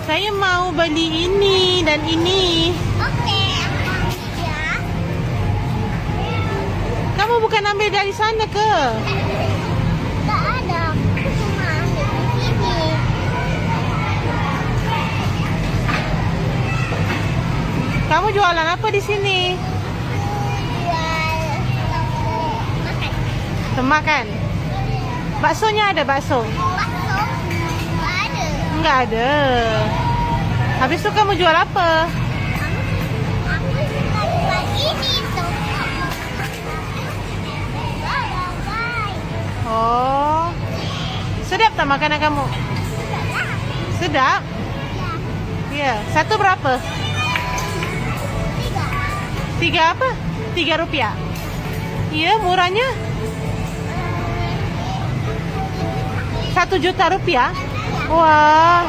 Saya mau beli ini dan ini. Oke, ya. Kamu bukan ambil dari sana ke? Nggak ada. Aku cuma ambil di sini. Kamu jualan apa di sini? Jual makan. Makan. Baksonya ada bakso? Bakso? Nggak ada. Enggak ada. Habis itu kamu jual apa? Aku suka jual ini tuh. Bye. Oh. Sedap tak makanan kamu? Sedap? Ya. Iya. Satu berapa? 3. 3 apa? 3 rupiah. Iya, murahnya. 1 juta rupiah. Wah.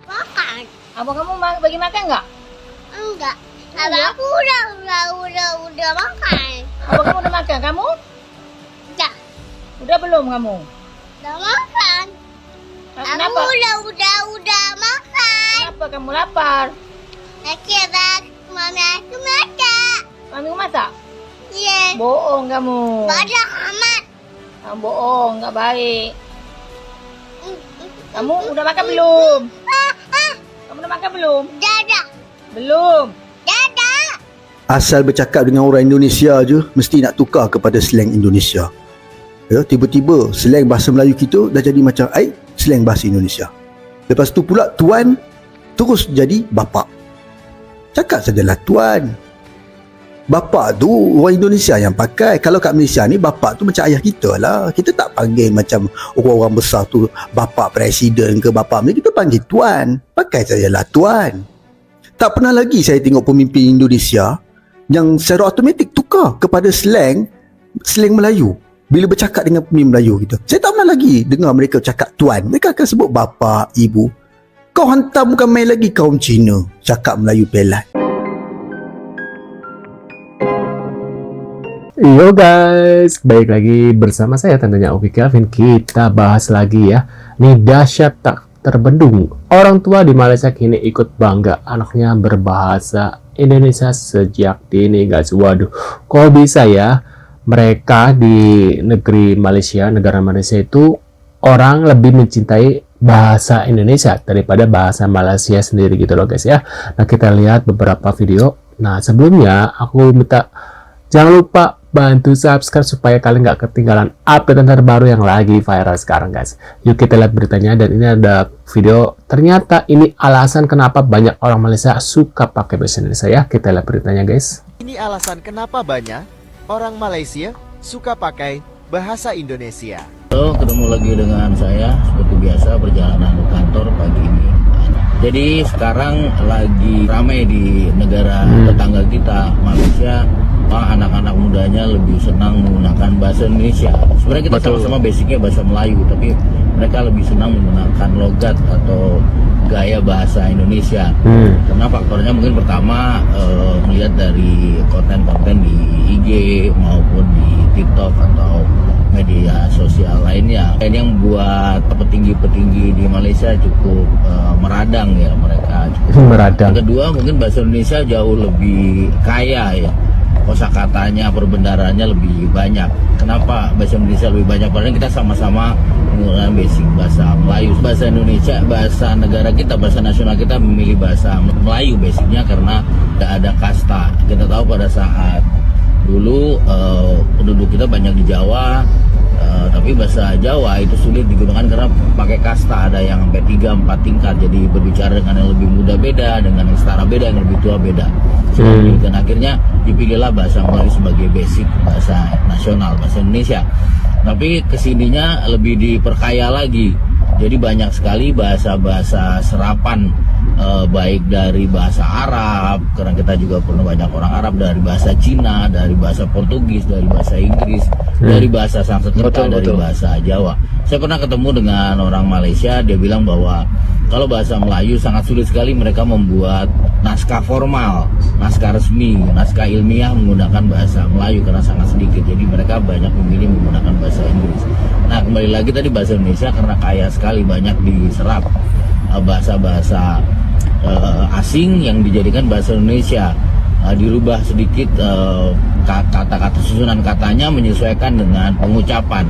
Makan? Abang kamu bagi makan nggak? Enggak. Abang aku udah makan. Abang kamu udah makan? Kamu? Udah. Udah belum kamu? Udah makan. Kenapa? Aku udah makan. Kenapa kamu lapar? Akibat mami aku makan. Mami masak? Iya. Bohong kamu. Banyak amat. Kamu bohong, nggak baik. Kamu udah makan belum? Kamu udah makan belum? Dadah. Belum. Dadah. Asal bercakap dengan orang Indonesia je mesti nak tukar kepada slang Indonesia. Ya, tiba-tiba slang bahasa Melayu kita dah jadi macam slang bahasa Indonesia. Lepas tu pula tuan terus jadi bapa. Cakap sajalah tuan. Bapa tu orang Indonesia yang pakai. Kalau kat Malaysia ni bapa tu macam ayah kita lah. Kita tak panggil macam orang-orang besar tu bapa presiden ke bapa ni, kita panggil tuan. Pakai sajalah tuan. Tak pernah lagi saya tengok pemimpin Indonesia yang secara automatik tukar kepada slang Melayu bila bercakap dengan pemimpin Melayu kita. Saya tak pernah lagi dengar mereka cakap tuan. Mereka akan sebut bapa, ibu. Kau hantar bukan main lagi kaum Cina cakap Melayu pelat. Yo guys, balik lagi bersama saya tentunya Oki Kelvin. Kita bahas lagi ya. Nih dahsyat tak terbendung. Orang tua di Malaysia kini ikut bangga anaknya berbahasa Indonesia sejak dini guys. Waduh, kok bisa ya? Mereka di negara Malaysia itu orang lebih mencintai bahasa Indonesia daripada bahasa Malaysia sendiri gitu loh guys ya. Nah kita lihat beberapa video. Nah sebelumnya aku minta jangan lupa bantu subscribe supaya kalian nggak ketinggalan update terbaru yang lagi viral sekarang guys. Yuk kita lihat beritanya, dan ini ada video. Ternyata ini alasan kenapa banyak orang Malaysia suka pakai bahasa Indonesia ya. Kita lihat beritanya guys. Ini alasan kenapa banyak orang Malaysia suka pakai bahasa Indonesia. Halo, ketemu lagi dengan saya seperti biasa perjalanan ke kantor pagi ini. Jadi sekarang lagi ramai di negara tetangga kita, Malaysia. Anak-anak mudanya lebih senang menggunakan bahasa Indonesia. Sebenarnya kita sama-sama basicnya bahasa Melayu, tapi mereka lebih senang menggunakan logat atau gaya bahasa Indonesia. Karena faktornya mungkin pertama melihat dari konten-konten di IG maupun di TikTok atau media sosial lainnya. Dan yang buat petinggi-petinggi di Malaysia cukup meradang ya, mereka cukup meradang. Yang kedua mungkin bahasa Indonesia jauh lebih kaya ya. Kosakatanya, perbendaharanya lebih banyak. Kenapa bahasa Indonesia lebih banyak? Padahal kita sama-sama menggunakan basic bahasa Melayu. Bahasa Indonesia, bahasa negara kita, bahasa nasional kita memilih bahasa Melayu basicnya karena tidak ada kasta. Kita tahu pada saat dulu penduduk kita banyak di Jawa, tapi bahasa Jawa itu sulit digunakan karena pakai kasta, ada yang sampai 3-4 tingkat. Jadi berbicara dengan yang lebih muda beda, dengan yang setara beda, yang lebih tua beda. Dan akhirnya dipilihlah bahasa Melayu sebagai basic bahasa nasional, bahasa Indonesia. Tapi kesininya lebih diperkaya lagi. Jadi banyak sekali bahasa-bahasa serapan, baik dari bahasa Arab, karena kita juga pernah banyak orang Arab, dari bahasa Cina, dari bahasa Portugis, dari bahasa Inggris, dari bahasa Sanskerta, dari bahasa Jawa. Saya pernah ketemu dengan orang Malaysia, dia bilang bahwa Kalau bahasa Melayu sangat sulit sekali mereka membuat naskah formal, naskah resmi, naskah ilmiah menggunakan bahasa Melayu karena sangat sedikit. Jadi mereka banyak memilih menggunakan bahasa Inggris. Nah, kembali lagi tadi bahasa Indonesia karena kaya sekali, banyak diserap bahasa-bahasa asing yang dijadikan bahasa Indonesia. Dirubah sedikit kata-kata, susunan katanya menyesuaikan dengan pengucapan.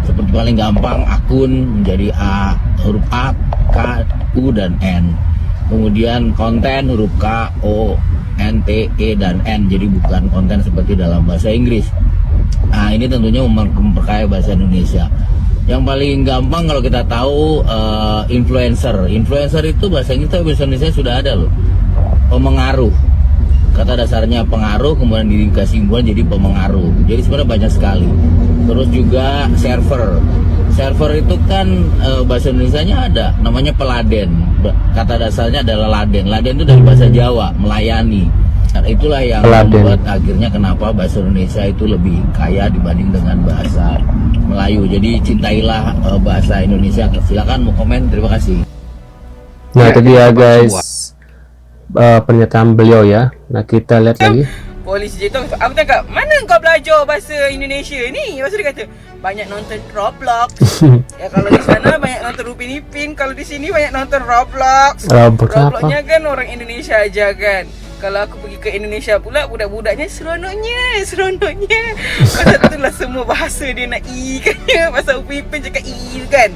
Seperti paling gampang akun menjadi A, huruf A, K, U, dan N. Kemudian konten huruf K, O, N, T, E, dan N. Jadi bukan konten seperti dalam bahasa Inggris. Nah, ini tentunya memperkaya bahasa Indonesia. Yang paling gampang kalau kita tahu influencer. Influencer itu bahasa Inggris, tapi bahasa Indonesia sudah ada loh. Pemengaruh. Kata dasarnya pengaruh, kemudian dikasih himpunan jadi pemengaruh. Jadi sebenarnya banyak sekali. Terus juga server. Server itu kan bahasa Indonesianya ada, namanya peladen. Kata dasarnya adalah laden. Laden itu dari bahasa Jawa, melayani. Nah, itulah yang membuat akhirnya kenapa bahasa Indonesia itu lebih kaya dibanding dengan bahasa Melayu. Jadi cintailah bahasa Indonesia. Silakan mau komen, terima kasih. Nah, itu dia guys. Pernyataan beliau ya. Nah, kita lihat lagi. Polis je tu, aku cakap, mana kau belajar bahasa Indonesia ni? Lepas tu dia kata, banyak nonton Roblox. Ya kalau di sana banyak nonton Upin Ipin, kalau di sini banyak nonton Roblox. Robloxnya kan orang Indonesia aja kan. Kalau aku pergi ke Indonesia pula, budak-budaknya seronoknya. Pasal itulah semua bahasa dia nak I kan. Pasal Upin Ipin cakap I kan.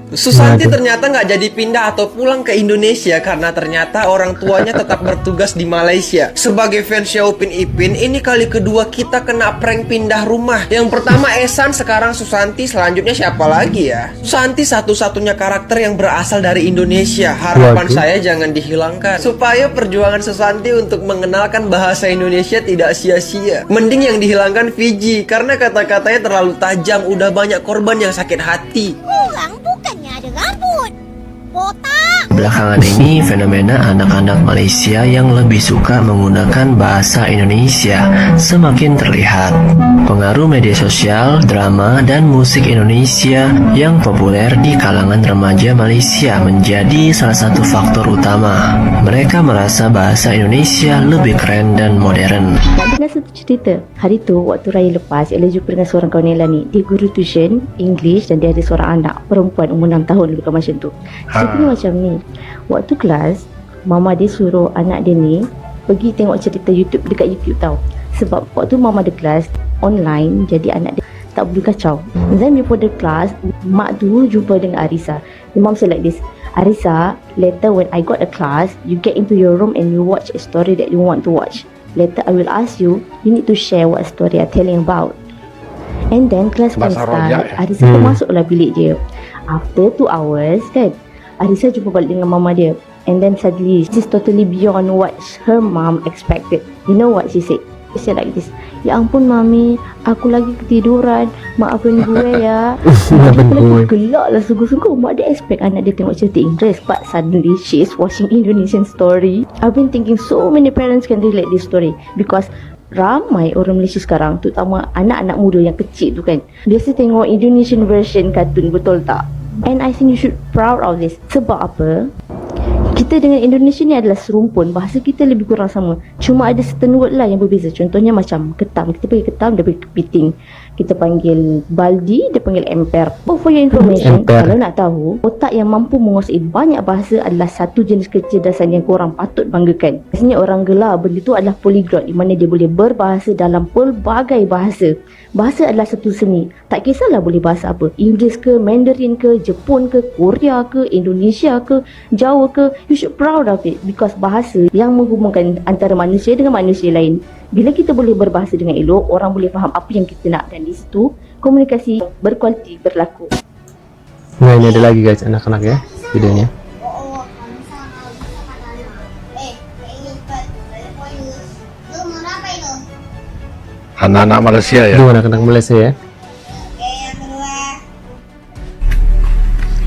Susanti ternyata nggak jadi pindah atau pulang ke Indonesia karena ternyata orang tuanya tetap bertugas di Malaysia. Sebagai fansnya Upin Ipin, ini kali kedua kita kena prank pindah rumah. Yang pertama Ehsan, sekarang Susanti, selanjutnya siapa lagi ya? Susanti satu-satunya karakter yang berasal dari Indonesia. Harapan saya jangan dihilangkan, supaya perjuangan Susanti untuk mengenalkan bahasa Indonesia tidak sia-sia. Mending yang dihilangkan Fiji, karena kata-katanya terlalu tajam, udah banyak korban yang sakit hati. Kurang bukannya ada rambut. Botak. Belakangan ini fenomena anak-anak Malaysia yang lebih suka menggunakan bahasa Indonesia semakin terlihat. Pengaruh media sosial, drama, dan musik Indonesia yang populer di kalangan remaja Malaysia menjadi salah satu faktor utama. Mereka merasa bahasa Indonesia lebih keren dan modern. Nak dengar satu cerita. Hari tu waktu raya lepas, Ella jumpa dengan seorang kawan Ella ni. Dia guru tuition English dan dia ada seorang anak perempuan umur 6 tahun lebih kurang macam tu. Ceritanya macam ni. Waktu kelas, mama dia suruh anak dia ni pergi tengok cerita YouTube dekat YouTube tau. Sebab waktu mama dia kelas online, jadi anak dia tak boleh kacau. Then before the class, mak tu jumpa dengan Arisa. The mom said like this, Arisa, later when I got a class, you get into your room and you watch a story that you want to watch. Later I will ask you, you need to share what story I'm telling about. And then class pun start. Arisa pun masuklah bilik dia. After 2 hours kan, Arisa jumpa balik dengan mama dia. And then suddenly, this is totally beyond what her mom expected. You know what she said? She said like this, ya ampun mami, aku lagi ketiduran, maafin gue ya. Dia gelak lah sungguh-sungguh. Mak dia expect anak dia tengok cerita Inggeris, but suddenly she is watching Indonesian story. I've been thinking so many parents can relate this story, because ramai orang Malaysia sekarang, terutama anak-anak muda yang kecil tu kan, biasa tengok Indonesian version kartun, betul tak? And I think you should proud of this. Sebab apa? Kita dengan Indonesia ni adalah serumpun. Bahasa kita lebih kurang sama. Cuma ada certain word lah yang berbeza. Contohnya macam ketam. Kita panggil ketam, dia panggil kepiting. Kita panggil baldi, dia panggil emper. Oh, for your information, kalau nak tahu, otak yang mampu menguasai banyak bahasa adalah satu jenis kecerdasan yang korang patut banggakan. Biasanya orang gelar benda tu adalah polyglot, di mana dia boleh berbahasa dalam pelbagai bahasa. Bahasa adalah satu seni. Tak kisahlah boleh bahasa apa. Inggeris ke, Mandarin ke, Jepun ke, Korea ke, Indonesia ke, Jawa ke. You should proud of it, because bahasa yang menghubungkan antara manusia dengan manusia lain. Bila kita boleh berbahasa dengan elok, orang boleh faham apa yang kita nak, dan di situ komunikasi berkualiti berlaku. Nah, ini ada lagi guys, anak-anak ya videonya. Anak-anak Malaysia ya. Itu anak-anak Malaysia ya.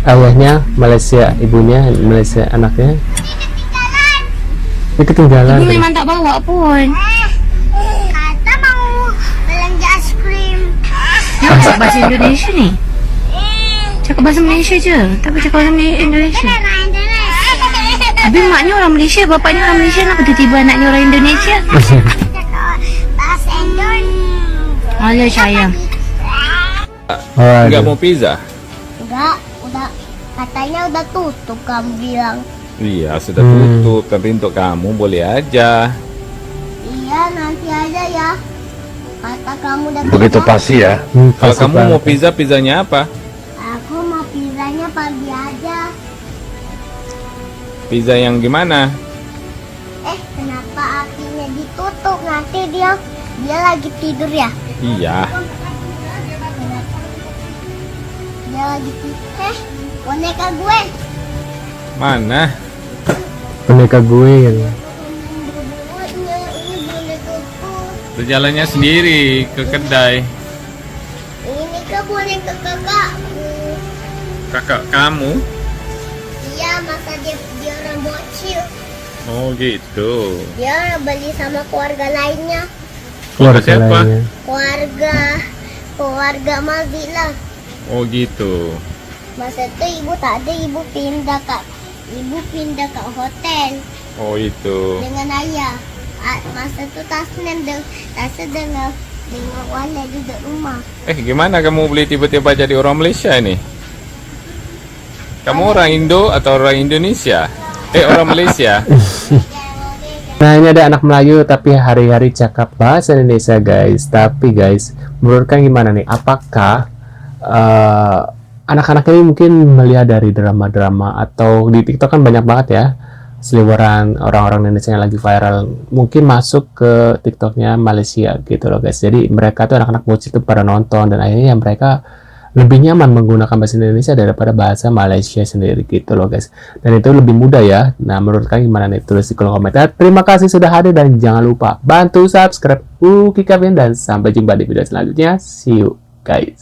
Ayahnya Malaysia, ibunya Malaysia, anaknya dia ketinggalan. Ibu memang tak bawa pun. Kata mau belanja es krim. Yang cakap bahasa Indonesia ni? Cakap bahasa Malaysia je, tapi cakap bahasa Indonesia. Kan orang Indonesia. Habis maknya orang Malaysia, bapaknya orang Malaysia, kenapa tiba-tiba anaknya orang Indonesia? Bahasa Indonesia. Alah sayang. Nggak mau pizza? Enggak, udah katanya udah tutup kamu bilang. Iya, sudah tutup. Tapi untuk kamu boleh aja. Iya, nanti aja ya. Kata kamu udah Begitu tutup. pasti ya. Kalau kamu mau pizza, pizzanya apa? Aku mau pizzanya pagi aja. Pizza yang gimana? Kenapa apinya ditutup? Nanti dia lagi tidur ya? Iya. Dia lagi tidur. Boneka gue. Mana? Boneka gue kan. Ini boneka gue. Berjalannya sendiri ke kedai. Ini kan boneka kakakku. Kakak kamu? Iya, masa dia orang bocil. Oh gitu. Dia beli sama keluarga lainnya. Keluarga siapa? Keluarga Mazila. Oh gitu. Masa itu ibu tak ada, ibu pindah ke hotel Oh itu. dengan ayah. Masa itu Tasnya dengan Wala duduk rumah. Gimana kamu beli tiba-tiba jadi orang Malaysia nih? Kamu orang Indo atau orang Indonesia? Orang Malaysia. Nah, ini ada anak Melayu tapi hari-hari cakap bahasa Indonesia, guys. Tapi guys, menurut kalian gimana nih? Apakah anak-anak ini mungkin melihat dari drama-drama atau di TikTok kan banyak banget ya seliweran orang-orang Indonesia yang lagi viral, mungkin masuk ke TikToknya Malaysia gitu loh guys. Jadi mereka tuh anak-anak bocil itu pada nonton dan akhirnya mereka lebih nyaman menggunakan bahasa Indonesia daripada bahasa Malaysia sendiri gitu loh guys. Dan itu lebih mudah ya. Nah, menurut kalian gimana nih? Tulis di kolom komentar. Terima kasih sudah hadir dan jangan lupa bantu subscribe Uki Kevin dan sampai jumpa di video selanjutnya. See you guys.